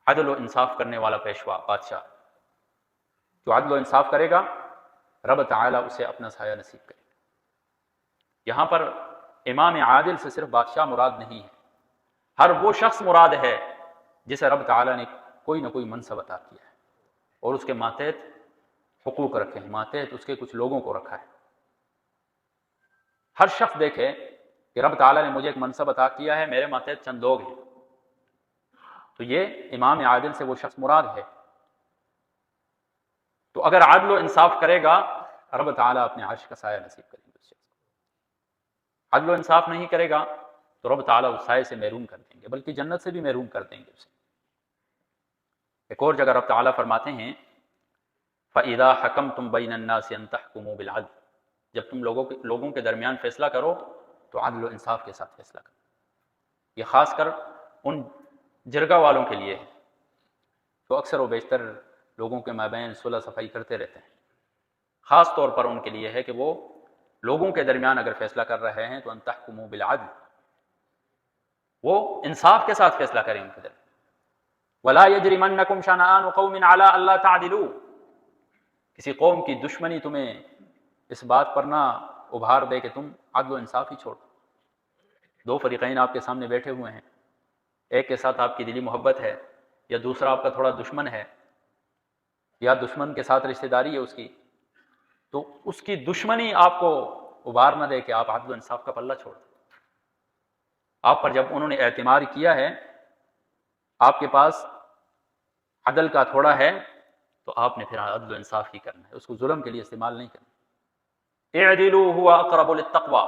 عدل و انصاف کرنے والا پیشوا بادشاہ، جو عدل و انصاف کرے گا رب تعالیٰ اسے اپنا سایہ نصیب کرے گا۔ یہاں پر امام عادل سے صرف بادشاہ مراد نہیں ہے، ہر وہ شخص مراد ہے جسے رب تعالیٰ نے کوئی نہ کوئی منصب عطا کیا ہے اور اس کے ماتحت حقوق رکھے ہیں، ماتحت اس کے کچھ لوگوں کو رکھا ہے۔ ہر شخص دیکھے کہ رب تعالیٰ نے مجھے ایک منصب عطا کیا ہے، میرے ماتحت چند لوگ ہیں، تو یہ امام عادل سے وہ شخص مراد ہے۔ تو اگر عدل و انصاف کرے گا رب تعالیٰ اپنے عرش کا سایہ نصیب کریں گے اس شخص کو۔ عدل و انصاف نہیں کرے گا تو رب تعالیٰ اس سائے سے محروم کر دیں گے، بلکہ جنت سے بھی محروم کر دیں گے اسے۔ ایک اور جگہ رب تعالیٰ فرماتے ہیں فَإِذَا حَكَمْتُمْ بَيْنَ النَّاسِ أَن تَحْكُمُوا بِالْعَدْلِ، جب تم لوگوں کے درمیان فیصلہ کرو تو عدل و انصاف کے ساتھ فیصلہ کرو۔ یہ خاص کر ان جرگہ والوں کے لیے ہے جو اکثر و بیشتر لوگوں کے مابین صلح صفائی کرتے رہتے ہیں۔ خاص طور پر ان کے لیے ہے کہ وہ لوگوں کے درمیان اگر فیصلہ کر رہے ہیں تو ان تحکموا بالعدل، وہ انصاف کے ساتھ فیصلہ کریں ان کے درمیان۔ ولا یجرمنکم شنآن قوم علی الا تعدلوا، کسی قوم کی دشمنی تمہیں اس بات پر نہ ابھار دے کہ تم عدل و انصاف ہی چھوڑ۔ دو فریقین آپ کے سامنے بیٹھے ہوئے ہیں، ایک کے ساتھ آپ کی دلی محبت ہے یا دوسرا آپ کا تھوڑا دشمن ہے یا دشمن کے ساتھ رشتہ داری ہے اس کی، تو اس کی دشمنی آپ کو ابھار نہ دے کہ آپ عدل و انصاف کا پلہ چھوڑ دیں۔ آپ پر جب انہوں نے اعتماد کیا ہے، آپ کے پاس عدل کا تھوڑا ہے، تو آپ نے پھر عدل و انصاف ہی کرنا ہے، اس کو ظلم کے لیے استعمال نہیں کرنا۔ اعدلوا هو اقرب للتقوی،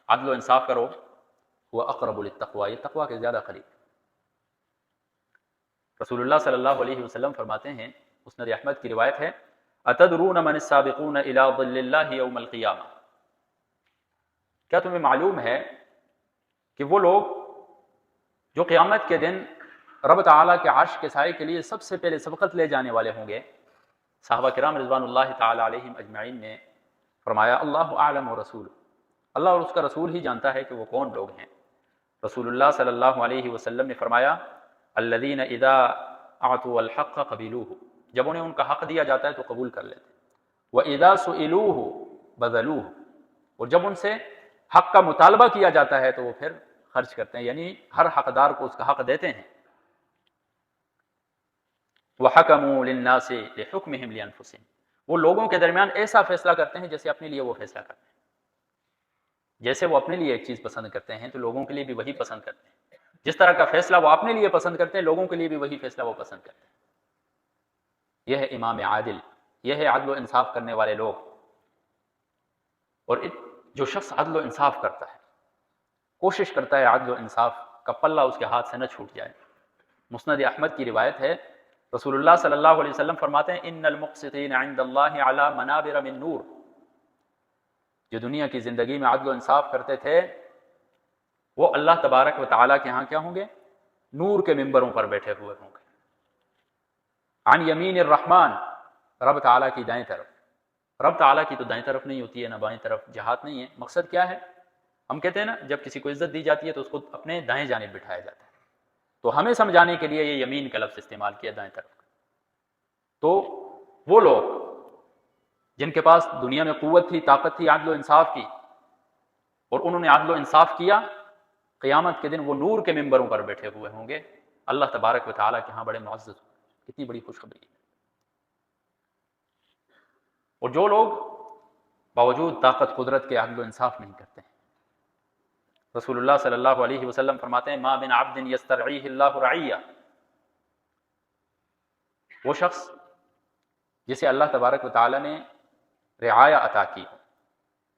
عدل و انصاف کرو، هو اقرب للتقوی، یہ تقوی کے زیادہ قریب۔ رسول اللہ صلی اللہ علیہ وسلم فرماتے ہیں، مسند احمد کی روایت ہے، اتدرون من السابقون الى ظل اللہ یوم القیامہ، کیا تمہیں معلوم ہے کہ وہ لوگ جو قیامت کے دن رب تعالیٰ کے عرش کے سائے کے لیے سب سے پہلے سبقت لے جانے والے ہوں گے؟ صحابہ کرام رضوان اللہ تعالیٰ علیہم اجمعین نے فرمایا اللہ اعلم و رسول، اللہ اور اس کا رسول ہی جانتا ہے کہ وہ کون لوگ ہیں۔ رسول اللہ صلی اللہ علیہ وسلم نے فرمایا الذین اذا اعطوا الحق قبلوہ، جب انہیں ان کا حق دیا جاتا ہے تو قبول کر لیتے ہیں، واذا سئلوہ بذلوہ، اور جب ان سے حق کا مطالبہ کیا جاتا ہے تو وہ پھر خرچ کرتے ہیں، یعنی ہر حقدار کو اس کا حق دیتے ہیں۔ وحکموا للناس لحکمہم لانفسہم، وہ لوگوں کے درمیان ایسا فیصلہ کرتے ہیں جیسے اپنے لیے وہ فیصلہ کرتے ہیں، جیسے وہ اپنے لیے ایک چیز پسند کرتے ہیں تو لوگوں کے لیے بھی وہی پسند کرتے ہیں، جس طرح کا فیصلہ وہ اپنے لیے پسند کرتے ہیں لوگوں کے لیے بھی وہی فیصلہ وہ پسند کرتے ہیں۔ یہ ہے امام عادل، یہ ہے عدل و انصاف کرنے والے لوگ۔ اور جو شخص عدل و انصاف کرتا ہے، کوشش کرتا ہے عدل و انصاف کا پلہ اس کے ہاتھ سے نہ چھوٹ جائے، مسند احمد کی روایت ہے، رسول اللہ صلی اللہ علیہ وسلم فرماتے ہیں ان المقسطین عند اللہ علی منابر من نور، جو دنیا کی زندگی میں عدل و انصاف کرتے تھے وہ اللہ تبارک و تعالیٰ کے ہاں کیا ہوں گے؟ نور کے ممبروں پر بیٹھے ہوئے ہوں گے، عن یمین الرحمن، رب تعالیٰ کی دائیں طرف۔ رب تعالیٰ کی تو دائیں طرف نہیں ہوتی ہے نہ بائیں طرف، جہات نہیں ہے۔ مقصد کیا ہے؟ ہم کہتے ہیں نا جب کسی کو عزت دی جاتی ہے تو اس کو اپنے دائیں جانب بٹھایا جاتا ہے، تو ہمیں سمجھانے کے لیے یہ یمین کا لفظ استعمال کیا دائیں طرف۔ تو وہ لوگ جن کے پاس دنیا میں قوت تھی، طاقت تھی عدل و انصاف کی، اور انہوں نے عدل و انصاف کیا، قیامت کے دن وہ نور کے ممبروں پر بیٹھے ہوئے ہوں گے، اللہ تبارک و تعالیٰ کے ہاں بڑے معزز ہوں گے۔ کتنی بڑی خوشخبری ہے۔ اور جو لوگ باوجود طاقت قدرت کے عدل و انصاف نہیں کرتے ہیں، رسول اللہ صلی اللہ علیہ وسلم فرماتے ہیں ما من عبد یسترعیہ اللہ رعیہ، وہ شخص جسے اللہ تبارک و تعالیٰ نے رعایا عطا کی،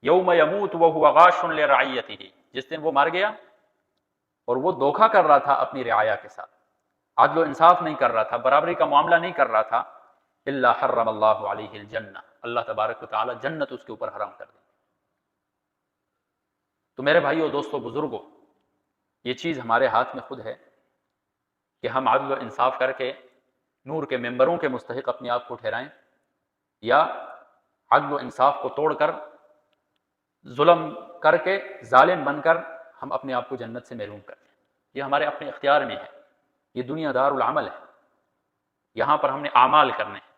یوم یموت وہو غاش لرعیتہ، جس دن وہ مر گیا اور وہ دھوکہ کر رہا تھا اپنی رعایا کے ساتھ، عدل و انصاف نہیں کر رہا تھا، برابری کا معاملہ نہیں کر رہا تھا، الا حرم اللہ علیہ الجنہ، اللہ تبارک و تعالیٰ جنت اس کے اوپر حرام کر دے۔ تو میرے بھائیو، دوستو، بزرگوں، یہ چیز ہمارے ہاتھ میں خود ہے کہ ہم عدل و انصاف کر کے نور کے ممبروں کے مستحق اپنے آپ کو ٹھہرائیں، یا عدل و انصاف کو توڑ کر ظلم کر کے ظالم بن کر ہم اپنے آپ کو جنت سے محروم کرتے ہیں۔ یہ ہمارے اپنے اختیار میں ہے، یہ دنیا دار العمل ہے۔ یہاں پر ہم نے اعمال کرنے ہیں،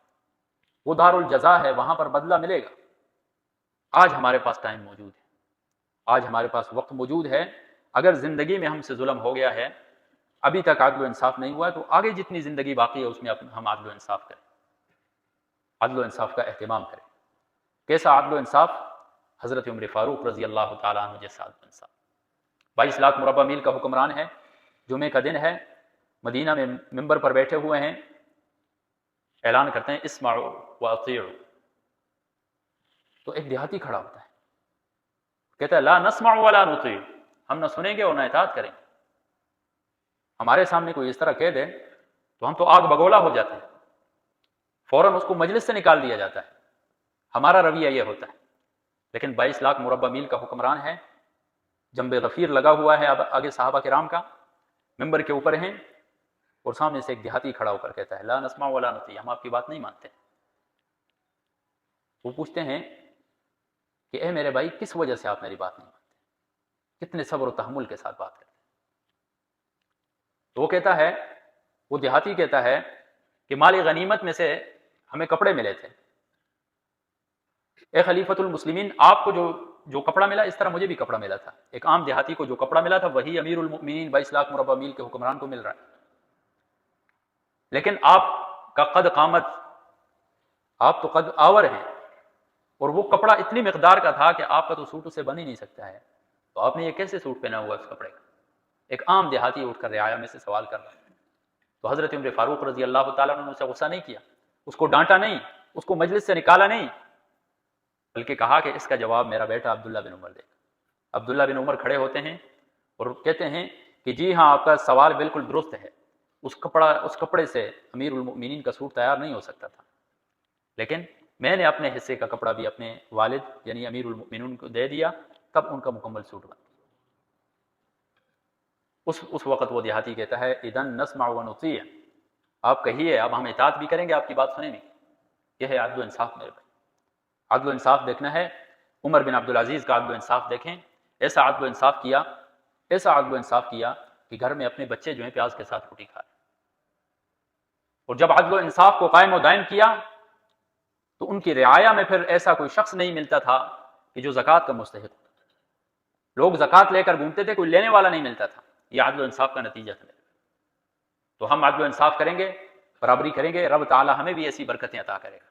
وہ دار الجزا ہے، وہاں پر بدلہ ملے گا۔ آج ہمارے پاس ٹائم موجود ہے، آج ہمارے پاس وقت موجود ہے، اگر زندگی میں ہم سے ظلم ہو گیا ہے، ابھی تک عدل و انصاف نہیں ہوا ہے، تو آگے جتنی زندگی باقی ہے اس میں ہم عدل و انصاف کریں، عدل و انصاف کا اہتمام کریں۔ کیسا عدل و انصاف؟ حضرت عمر فاروق رضی اللہ تعالیٰ عنہ جیسا عدل و انصاف۔ 22 لاکھ مربع میل کا حکمران ہے، جمعے کا دن ہے، مدینہ میں ممبر پر بیٹھے ہوئے ہیں، اعلان کرتے ہیں اسمعوا واطیعوا، تو ایک دیہاتی کھڑا ہوتا ہے، کہتا ہے لا نسمع ولا نطیع، ہم نہ سنیں گے اور نہ اطاعت کریں گے۔ ہمارے سامنے کوئی اس طرح کہہ دے تو ہم تو آگ بگولا ہو جاتے ہیں، فوراً اس کو مجلس سے نکال دیا جاتا ہے، ہمارا رویہ یہ ہوتا ہے۔ لیکن 22 لاکھ مربع میل کا حکمران ہے، جنب غفیر لگا ہوا ہے، اب آگے صحابہ کرام کا، ممبر کے اوپر ہیں، اور سامنے سے ایک دیہاتی کھڑا ہو کر کہتا ہے لا نسمع ولا نطیع، ہم آپ کی بات نہیں مانتے۔ وہ پوچھتے ہیں کہ اے میرے بھائی، کس وجہ سے آپ میری بات نہیں مانتے؟ کتنے صبر و تحمل کے ساتھ بات کرتے ہیں؟ تو وہ کہتا ہے، وہ دیہاتی کہتا ہے کہ مال غنیمت میں سے ہمیں کپڑے ملے تھے، اے خلیفۃ المسلمین، آپ کو جو کپڑا ملا اس طرح مجھے بھی کپڑا ملا تھا۔ ایک عام دیہاتی کو جو کپڑا ملا تھا وہی امیر المؤمنین 22 لاکھ مربع میل کے حکمران کو مل رہا ہے، لیکن آپ کا قد قامت، آپ تو قد آور ہیں، اور وہ کپڑا اتنی مقدار کا تھا کہ آپ کا تو سوٹ اسے بن ہی نہیں سکتا ہے، تو آپ نے یہ کیسے سوٹ پہنا ہوا اس کپڑے کا؟ ایک عام دیہاتی اٹھ کر رعایا میں سے سوال کر رہا ہے۔ تو حضرت عمر فاروق رضی اللہ تعالیٰ عنہ نے اسے غصہ نہیں کیا، اس کو ڈانٹا نہیں، اس کو مجلس سے نکالا نہیں، بلکہ کہا کہ اس کا جواب میرا بیٹا عبداللہ بن عمر دے گا۔ عبداللہ بن عمر کھڑے ہوتے ہیں اور کہتے ہیں کہ جی ہاں، آپ کا سوال بالکل درست ہے، اس کپڑے سے امیر المؤمنین کا سوٹ تیار نہیں ہو سکتا تھا، لیکن میں نے اپنے حصے کا کپڑا بھی اپنے والد یعنی امیر المؤمنین کو دے دیا، تب ان کا مکمل سوٹ بنا۔ اس وقت وہ دیہاتی کہتا ہے اذن نسمع ونطیع، آپ کہیے، اب ہم اطاعت بھی کریں گے، آپ کی بات سنیں گے۔ یہ ہے عدل و انصاف میرے بھائی، عدل و انصاف دیکھنا ہے۔ عمر بن عبدالعزیز کا عدل و انصاف دیکھیں، ایسا عدل و انصاف کیا، ایسا عدل و انصاف کیا کہ گھر میں اپنے بچے جو ہیں پیاز کے ساتھ روٹی کھا رہے، اور جب عدل و انصاف کو قائم و دائم کیا تو ان کی رعایا میں پھر ایسا کوئی شخص نہیں ملتا تھا کہ جو زکوٰۃ کا مستحق ہوتا تھا۔ لوگ زکوٰۃ لے کر گھومتے تھے، کوئی لینے والا نہیں ملتا تھا۔ یہ عدل و انصاف کا نتیجہ تھا۔ تو ہم عدل و انصاف کریں گے، برابری کریں گے، رب تعالی ہمیں بھی ایسی برکتیں عطا کرے گا۔